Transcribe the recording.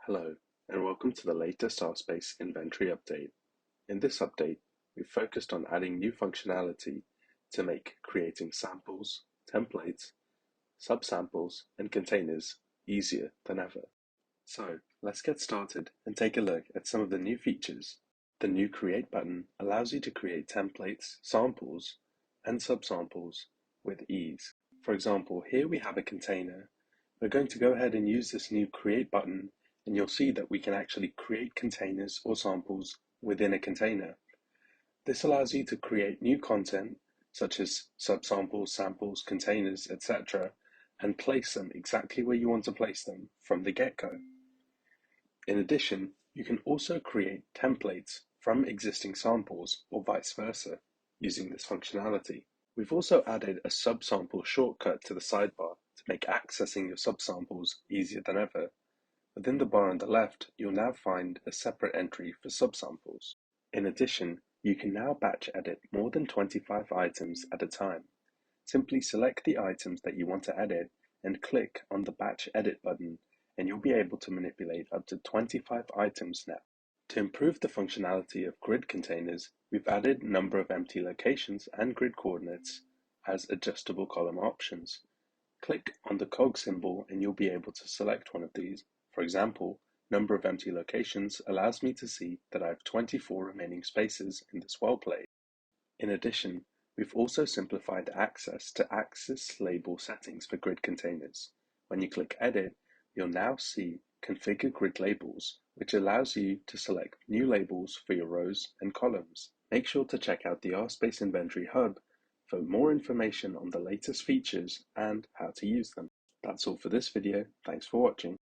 Hello, and welcome to the latest RSpace Inventory update. In this update, we've focused on adding new functionality to make creating samples, templates, subsamples, and containers easier than ever. So, let's get started and take a look at some of the new features. The new Create button allows you to create templates, samples, and subsamples with ease. For example, here we have a container. We're going to go ahead and use this new Create button, and you'll see that we can actually create containers or samples within a container. This allows you to create new content, such as subsamples, samples, containers, etc., and place them exactly where you want to place them from the get-go. In addition, you can also create templates from existing samples or vice versa using this functionality. We've also added a subsample shortcut to the sidebar to make accessing your subsamples easier than ever. Within the bar on the left, you'll now find a separate entry for subsamples. In addition, you can now batch edit more than 25 items at a time. Simply select the items that you want to edit and click on the Batch Edit button, and you'll be able to manipulate up to 25 items now. To improve the functionality of grid containers, we've added number of empty locations and grid coordinates as adjustable column options. Click on the cog symbol and you'll be able to select one of these. For example, number of empty locations allows me to see that I have 24 remaining spaces in this well plate. In addition, we've also simplified access to axis label settings for grid containers. When you click Edit, you'll now see Configure Grid Labels, which allows you to select new labels for your rows and columns. Make sure to check out the RSpace Inventory Hub for more information on the latest features and how to use them. That's all for this video. Thanks for watching.